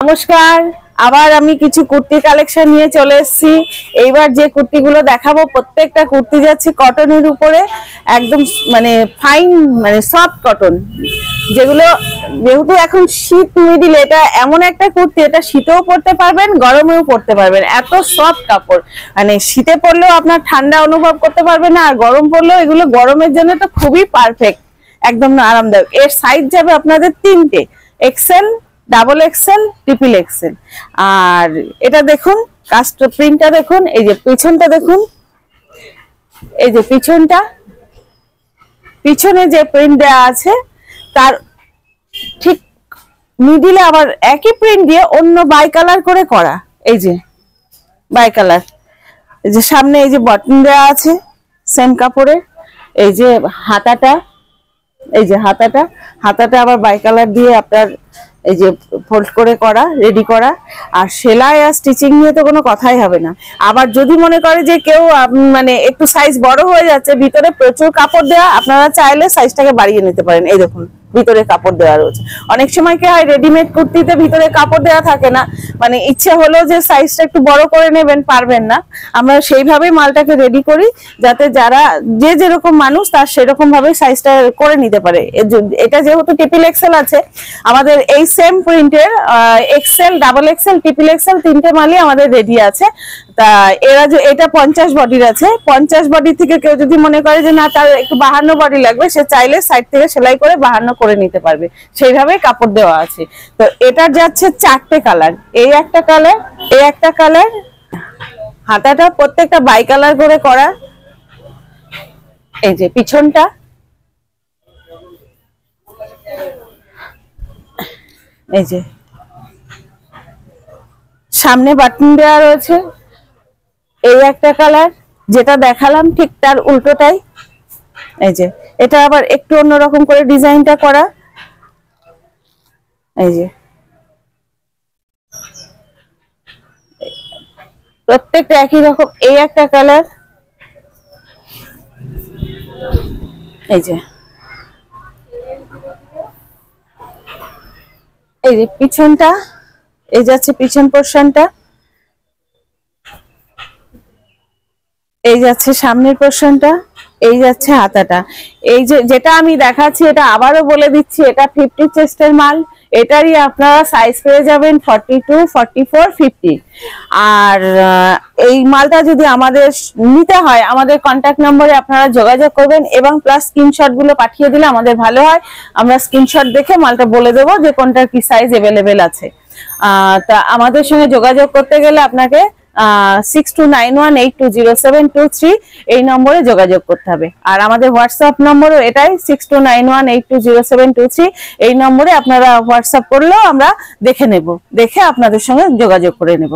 নমস্কার। আবার আমি কিছু কুর্তি কালেকশন নিয়ে চলে এসেছি। এইবার যে কুর্তিগুলো দেখাবো প্রত্যেকটা কুর্তি যাচ্ছে কটনের উপরে, একদম মানে ফাইন মানে সফট কটন, যেগুলো যেহেতু এখন শীত মিডিল, এটা এমন একটা কুর্তি, এটা শীতেও পরতে পারবেন গরমেও পরতে পারবেন, এত সফট কাপড়। মানে শীতে পরলেও আপনার ঠান্ডা অনুভব করতে পারবেন না, আর গরম পরলেও এগুলো গরমের জন্য তো খুবই পারফেক্ট, একদম আরামদায়ক। এর সাইজ যাবে আপনাদের তিনটে, XL, double XL, triple XL. আর এটা দেখুন কাস্ট প্রিন্টটা দেখুন, এই যে পিছনটা দেখুন, এই যে পিছনে যে প্রিন্ট দেওয়া আছে তার ঠিক মিডিলে আবার একই প্রিন্ট দিয়ে অন্য বাই কালার করে করা, এই যে বাই কালার। এই যে সামনে এই যে বটন দেওয়া আছে সেম কাপড়ের, এই যে হাতাটা, এই যে হাতাটা আবার বাই কালার দিয়ে আপনার এই যে ফোল্ড করে করা, রেডি করা। আর সেলাই আর স্টিচিং নিয়ে তো কোনো কথাই হবে না। আবার যদি মনে করে যে কেউ মানে একটু সাইজ বড় হয়ে যাচ্ছে, ভিতরে প্রচুর কাপড় দেওয়া, আপনারা চাইলে সাইজটাকে বাড়িয়ে নিতে পারেন। এই দেখুন ভিতরে কাপড় দেওয়া রয়েছে। অনেক সময় কি হয়, রেডিমেড কুর্তিতে ভিতরে কাপড় দেওয়া থাকে না, মানে ইচ্ছে হলো যে সাইজটা একটু বড় করে নেবেন, পারবেন না। আমরা সেইভাবেই মালটাকে রেডি করি, যাতে যারা যে যেরকম মানুষ তার সেরকম ভাবে সাইজটা করে নিতে পারে। এটা যেহেতু ট্রিপল এক্সেল আছে, আমাদের এই সেম প্রিন্টের XL, double XL, triple XL তিনটে মালই আমাদের রেডি আছে। তা এটা 50 বডির আছে। 50 বডি থেকে কেউ যদি মনে করে যে না তার একটু 52 বডি লাগবে, সে চাইলে সাইড থেকে সেলাই করে 52 করে নিতে পারবে, সেইভাবে কাপড় দেওয়া আছে। তো এটার যাচ্ছে 4টে কালার, এই একটা কালার, এই একটা কালার, হাতাটা প্রত্যেকটা বাই কালার করে করা। এই যে পিছনটা, এই যে সামনে বাটন দেওয়া রয়েছে। এই একটা কালার, যেটা দেখালাম ঠিক তার উল্টোটাই। এই যে এটা আবার একটু অন্যরকম করে ডিজাইনটা করা, এই যে প্রত্যেকটা একই রকম। এই একটা কালার, এই যে এই যে পিছনটা, এই যাচ্ছে পিছন পোরশনটা, এই যাচ্ছে সামনের পোরশনটা, এই যাচ্ছে হাতাটা। এই যে যেটা আমি দেখাচ্ছি, এটা আবারও বলে দিচ্ছি, এটা 50 চেস্টের মাল। এটারই আপনারা সাইজ পেয়ে যাবেন 42, 44, 50। আর এই মালটা যদি আমাদের নিতে হয়, আমাদের কন্ট্যাক্ট নম্বরে আপনারা যোগাযোগ করবেন, এবং প্লাস স্ক্রিনশট গুলো পাঠিয়ে দিলে আমাদের ভালো হয়। আমরা স্ক্রিনশট দেখে মালটা বলে দেবো যে কোনটার কি সাইজ অ্যাভেলেবেল আছে। তা আমাদের সঙ্গে যোগাযোগ করতে গেলে আপনাকে 6291820723 এই নম্বরে যোগাযোগ করতে হবে। আর আমাদের হোয়াটসঅ্যাপ নম্বরও এটাই, 6291820723। এই নম্বরে আপনারা হোয়াটসঅ্যাপ করলেও আমরা দেখে নেব, দেখে আপনাদের সঙ্গে যোগাযোগ করে নেব।